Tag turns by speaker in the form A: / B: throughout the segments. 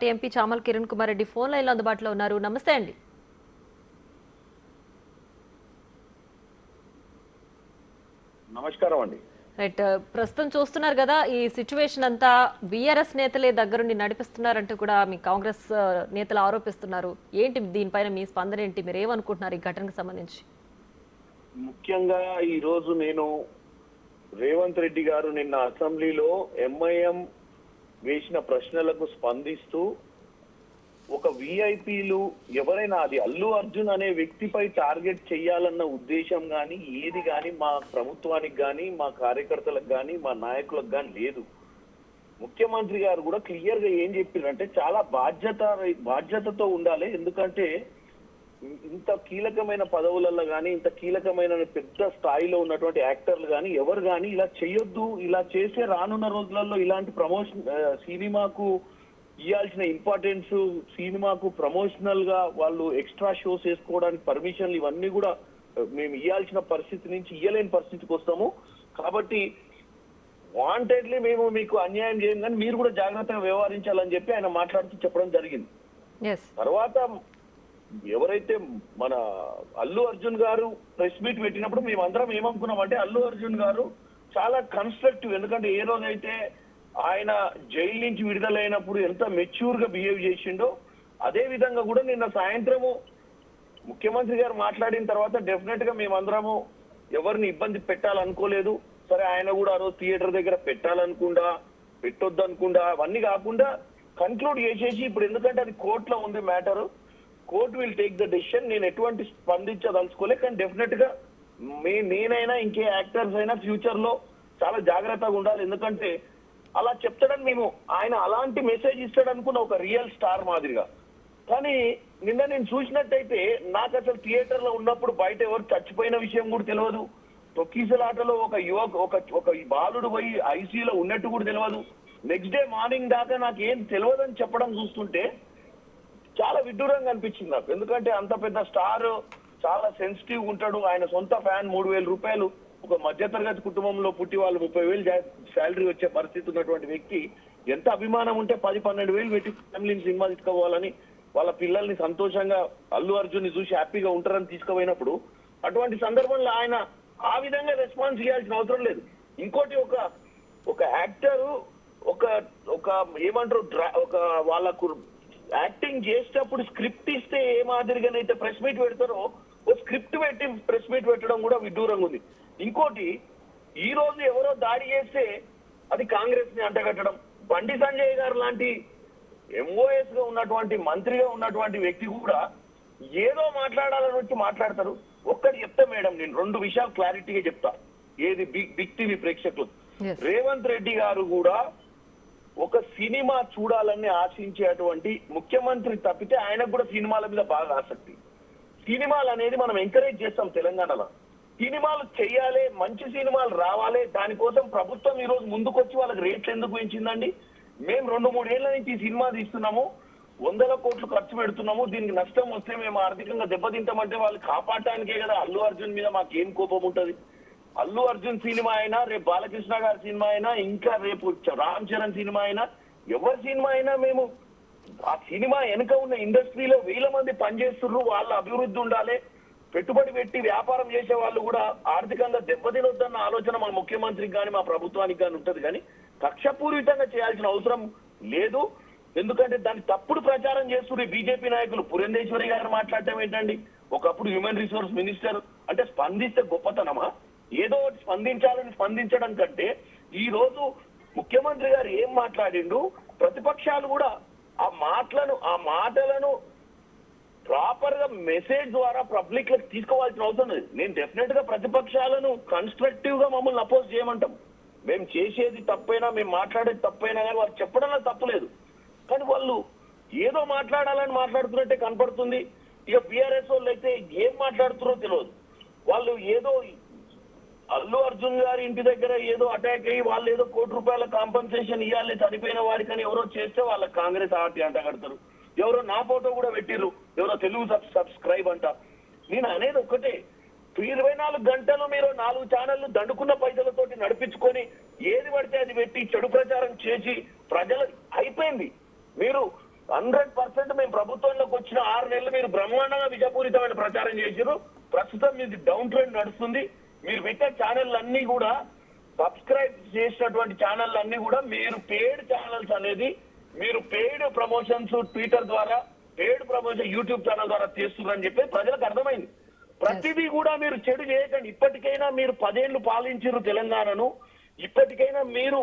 A: Party MP Chamala Kiran Kumar Reddy phone లైన్లో అందుబాటులో ఉన్నారు. నమస్తే అండి.
B: నమస్కారం అండి.
A: రైట్, ప్రస్తుతం చూస్తున్నారు కదా, ఈ సిచ్యువేషన్ అంతా బీఆర్ఎస్ నేతలే దగ్గరుండి నడిపిస్తున్నారంటూ కూడా మీ కాంగ్రెస్ నేతలు ఆరోపిస్తున్నారు. ఏంటి దీనిపైన మీ స్పందన ఏంటి? మీరు ఏమనుకుంటున్నారు ఈ ఘటనకు సంబంధించి?
B: ముఖ్యంగా ఈ రోజు నేను రేవంత్ రెడ్డి గారు నిన్న అసెంబ్లీలో ఎంఐఎం వేసిన ప్రశ్నలకు స్పందిస్తూ ఒక విఐపీలు ఎవరైనా అది అల్లు అర్జున్ అనే వ్యక్తిపై టార్గెట్ చేయాలన్న ఉద్దేశం కానీ ఏది కానీ మా ప్రభుత్వానికి కానీ మా కార్యకర్తలకు కానీ మా నాయకులకు కానీ లేదు. ముఖ్యమంత్రి గారు కూడా క్లియర్ గా ఏం చెప్పారంటే చాలా బాధ్యతతో ఉండాలి. ఎందుకంటే ఇంత కీలకమైన పదవులలో కానీ ఇంత కీలకమైన పెద్ద స్థాయిలో ఉన్నటువంటి యాక్టర్లు కానీ ఎవరు కానీ ఇలా చేయొద్దు, ఇలా చేసే రానున్న రోజులలో ఇలాంటి ప్రమోషన్ సినిమాకు ఇవ్వాల్సిన ఇంపార్టెన్స్, సినిమాకు ప్రమోషనల్ గా వాళ్ళు ఎక్స్ట్రా షోస్ వేసుకోవడానికి పర్మిషన్లు ఇవన్నీ కూడా మేము ఇవ్వాల్సిన పరిస్థితి నుంచి ఇవ్వలేని పరిస్థితికి వస్తాము. కాబట్టి వాంటెడ్లీ మేము మీకు అన్యాయం చేయం కానీ మీరు కూడా జాగ్రత్తగా వ్యవహరించాలని చెప్పి ఆయన మాట్లాడుతూ చెప్పడం జరిగింది. తర్వాత ఎవరైతే మన అల్లు అర్జున్ గారు ప్రెస్ మీట్ పెట్టినప్పుడు మేమందరం ఏమనుకున్నామంటే అల్లు అర్జున్ గారు చాలా కన్స్ట్రక్టివ్, ఎందుకంటే ఏ రోజైతే ఆయన జైలు నుంచి విడుదలైనప్పుడు ఎంత మెచ్యూర్ గా బిహేవ్ చేసిండో అదే విధంగా కూడా నిన్న సాయంత్రము ముఖ్యమంత్రి గారు మాట్లాడిన తర్వాత డెఫినెట్ గా మేమందరము ఎవరిని ఇబ్బంది పెట్టాలనుకోలేదు. సరే, ఆయన కూడా ఆ రోజు థియేటర్ దగ్గర పెట్టాలనుకుండా పెట్టొద్దు అనుకుండా అవన్నీ కాకుండా కన్క్లూడ్ చేసేసి ఇప్పుడు ఎందుకంటే అది కోర్టులో ఉంది matter, court will take the decision. నేను ఎటువంటి స్పందించదలుచుకోలే, కానీ డెఫినెట్ గా నేనైనా ఇంకే యాక్టర్స్ అయినా ఫ్యూచర్ లో చాలా జాగ్రత్తగా ఉండాలి. ఎందుకంటే అలా చెప్తాడని మేము ఆయన అలాంటి మెసేజ్ ఇస్తాడు అనుకున్న ఒక రియల్ స్టార్ మాదిరిగా. కానీ నిన్న నేను చూసినట్టయితే నాకు అసలు థియేటర్ లో ఉన్నప్పుడు బయట ఎవరు చచ్చిపోయిన విషయం కూడా తెలియదు. తొక్కిసలాటలో ఒక బాలుడు పోయి ఐసీయూలో ఉన్నట్టు కూడా తెలియదు. నెక్స్ట్ డే మార్నింగ్ దాకా నాకు ఏం తెలియదని చెప్పడం చూస్తుంటే చాలా విడ్డూరంగా అనిపించింది నాకు. ఎందుకంటే అంత పెద్ద స్టార్, చాలా సెన్సిటివ్ ఉంటాడు. ఆయన సొంత ఫ్యాన్ 3,000 రూపాయలు ఒక మధ్యతరగతి కుటుంబంలో పుట్టి వాళ్ళు 30,000 శాలరీ వచ్చే పరిస్థితి ఉన్నటువంటి వ్యక్తి ఎంత అభిమానం ఉంటే 10-12 పెట్టి ఫ్యామిలీని సినిమా తీసుకోవాలని వాళ్ళ పిల్లల్ని సంతోషంగా అల్లు అర్జున్ ని చూసి హ్యాపీగా ఉంటారని తీసుకుపోయినప్పుడు అటువంటి సందర్భంలో ఆయన ఆ విధంగా రెస్పాన్స్ చేయాల్సిన అవసరం లేదు. ఇంకోటి ఒక యాక్టర్ ఒక ఏమంటారు ఒక వాళ్ళకు యాక్టింగ్ చేసేటప్పుడు స్క్రిప్ట్ ఇస్తే ఏ మాదిరిగానైతే ప్రెస్ మీట్ పెడతారో ఓ స్క్రిప్ట్ పెట్టి ప్రెస్ మీట్ పెట్టడం కూడా విడ్డూరంగా ఉంది. ఇంకోటి, ఈ రోజు ఎవరో దాడి చేస్తే అది కాంగ్రెస్ ని అంటగట్టడం, బండి సంజయ్ గారు లాంటి ఎంఓఎస్ గా ఉన్నటువంటి మంత్రిగా ఉన్నటువంటి వ్యక్తి కూడా ఏదో మాట్లాడాలని వచ్చి మాట్లాడతారు. ఒక్కటి చెప్తా మేడం, నేను 2 విషయాలు క్లారిటీగా చెప్తా. ఏది బిగ్ టీవీ ప్రేక్షకులు, రేవంత్ రెడ్డి గారు కూడా ఒక సినిమా చూడాలని ఆశించేటువంటి ముఖ్యమంత్రి తప్పితే ఆయనకు కూడా సినిమాల మీద బాగా ఆసక్తి. సినిమాలు అనేది మనం ఎంకరేజ్ చేస్తాం తెలంగాణలో. సినిమాలు చెయ్యాలి, మంచి సినిమాలు రావాలి, దానికోసం ప్రభుత్వం ఈ రోజు ముందుకొచ్చి వాళ్ళకి రేట్లు ఎందుకు పెంచిందండి? మేము 2-3 ఏళ్ల నుంచి ఈ సినిమా తీస్తున్నాము, 100 కోట్లు ఖర్చు పెడుతున్నాము, దీనికి నష్టం వస్తే మేము ఆర్థికంగా దెబ్బతింటామంటే వాళ్ళు కాపాడటానికే కదా. అల్లు అర్జున్ మీద మాకేం కోపం ఉంటది? అల్లు అర్జున్ సినిమా అయినా, రేపు బాలకృష్ణ గారి సినిమా అయినా, ఇంకా రేపు రామ్ చరణ్ సినిమా అయినా, ఎవరి సినిమా అయినా మేము ఆ సినిమా వెనుక ఉన్న ఇండస్ట్రీలో 1000 మంది పనిచేస్తున్నారు, వాళ్ళ అభివృద్ధి ఉండాలి. పెట్టుబడి పెట్టి వ్యాపారం చేసే వాళ్ళు కూడా ఆర్థికంగా దెబ్బతినొద్దన్న ఆలోచన మా ముఖ్యమంత్రికి కానీ మా ప్రభుత్వానికి కానీ ఉంటది. కానీ కక్షపూరితంగా చేయాల్సిన అవసరం లేదు. ఎందుకంటే దాన్ని తప్పుడు ప్రచారం చేస్తున్నారు బీజేపీ నాయకులు. పురంధేశ్వరి గారు మాట్లాడటం ఏంటండి? ఒకప్పుడు హ్యూమన్ రిసోర్స్ మినిస్టర్ అంటే స్పందిస్తే గొప్పతనమా? ఏదో ఒకటి స్పందించడం కంటే ఈ రోజు ముఖ్యమంత్రి గారు ఏం మాట్లాడిండు, ప్రతిపక్షాలు కూడా ఆ మాటలను ప్రాపర్ గా మెసేజ్ ద్వారా పబ్లిక్ లకు తీసుకోవాల్సిన అవసరం లేదు. నేను డెఫినెట్ గా ప్రతిపక్షాలను కన్స్ట్రక్టివ్ గా మమ్మల్ని అపోజ్ చేయమంటాం. మేము చేసేది తప్పైనా, మేము మాట్లాడేది తప్పైనా కానీ వాళ్ళు చెప్పడంలో తప్పులేదు. కానీ వాళ్ళు ఏదో మాట్లాడాలని మాట్లాడుతున్నట్టే కనపడుతుంది. ఇక బీఆర్ఎస్ వాళ్ళు అయితే ఏం మాట్లాడుతున్నారో తెలియదు. వాళ్ళు ఏదో అల్లు అర్జున్ గారి ఇంటి దగ్గర ఏదో అటాక్ అయ్యి వాళ్ళు ఏదో ₹1,00,00,000 కాంపన్సేషన్ ఇవ్వాలి చనిపోయిన వారికని ఎవరో చేస్తే వాళ్ళకి కాంగ్రెస్ ఆర్టీ అంట కడతారు. ఎవరో నా ఫోటో కూడా పెట్టిర్రు, ఎవరో తెలుగు సబ్స్క్రైబ్ అంట. నేను అనేది ఒక్కటే, 24 గంటలు మీరు 4 ఛానళ్లు దండుకున్న పైసలతోటి నడిపించుకొని ఏది పడితే అది పెట్టి చెడు ప్రచారం చేసి ప్రజలు అయిపోయింది. మీరు 100% మేము ప్రభుత్వంలోకి వచ్చిన 6 నెలలు మీరు బ్రహ్మాండంగా విజయపూరితమైన ప్రచారం చేశారు. ప్రస్తుతం మీది డౌన్ ట్రెండ్ నడుస్తుంది. మీరు పెట్టే ఛానల్ అన్ని కూడా సబ్స్క్రైబ్ చేసినటువంటి ఛానల్ అన్ని కూడా మీరు పెయిడ్ ఛానల్స్ అనేది మీరు పెయిడ్ ప్రమోషన్స్ ట్విట్టర్ ద్వారా పెయిడ్ ప్రమోషన్ యూట్యూబ్ ఛానల్ ద్వారా చేస్తున్నారని చెప్పి ప్రజలకు అర్థమైంది. ప్రతిదీ కూడా మీరు చెడు చేయకండి. ఇప్పటికైనా మీరు 10 ఏళ్లు పాలించారు తెలంగాణను. ఇప్పటికైనా మీరు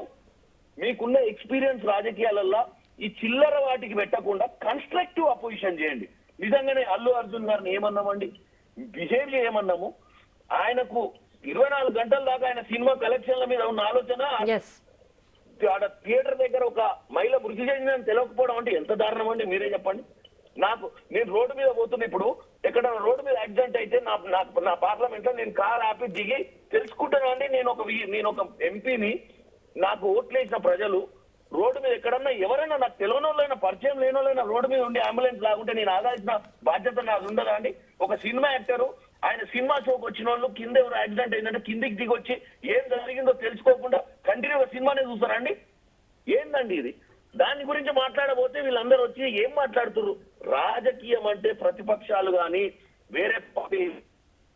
B: మీకున్న ఎక్స్పీరియన్స్ రాజకీయాలలో ఈ చిల్లర వాటికి పెట్టకుండా కన్స్ట్రక్టివ్ అపోజిషన్ చేయండి. నిజంగానే అల్లు అర్జున్ గారిని ఏమన్నామండి, బిహేవ్ చేయమన్నాము. ఆయనకు 24 గంటల దాకా ఆయన సినిమా కలెక్షన్ల మీద ఉన్న ఆలోచన ఆడ థియేటర్ దగ్గర ఒక మహిళ మృతి చెందిందని తెలియకపోవడం అంటే ఎంత దారుణం అండి, మీరే చెప్పండి. నేను రోడ్డు మీద పోతున్నా, ఇప్పుడు ఎక్కడ రోడ్డు మీద యాక్సిడెంట్ అయితే నా పార్లమెంట్ లో నేను కార్ ఆపి దిగి తెలుసుకుంటాను అండి. నేను ఒక ఎంపీని, నాకు ఓట్లేసిన ప్రజలు రోడ్డు మీద ఎక్కడన్నా ఎవరైనా నాకు తెలియనోళ్ళైనా పరిచయం లేనోళ్ళైనా రోడ్డు మీద ఉండి అంబులెన్స్ లాగుంటే నేను ఆదాల్సిన బాధ్యత నాకు ఉండదా అండి? ఒక సినిమా యాక్టరు ఆయన సినిమా షోకి వచ్చిన వాళ్ళు కింద ఎవరు యాక్సిడెంట్ అయిందంటే కిందికి దిగి వచ్చి ఏం జరిగిందో తెలుసుకోకుండా కంటిన్యూగా సినిమానే చూస్తారండి. ఏందండి ఇది? దాని గురించి మాట్లాడబోతే వీళ్ళందరూ వచ్చి ఏం మాట్లాడుతున్నారు? రాజకీయం అంటే ప్రతిపక్షాలు కానీ వేరే పార్టీ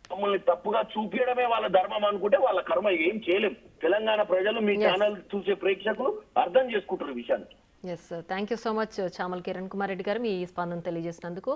B: మమ్మల్ని తప్పుగా చూపించడమే వాళ్ళ ధర్మం అనుకుంటే వాళ్ళ కర్మ ఏం చేయలేం. తెలంగాణ ప్రజలు మీ ఛానల్ చూసే ప్రేక్షకులు అర్థం చేసుకుంటారు ఈ విషయాన్ని.
A: Thank you so much Chamal Kiran Kumar Reddy గారు మీ స్పందన తెలియజేసినందుకు.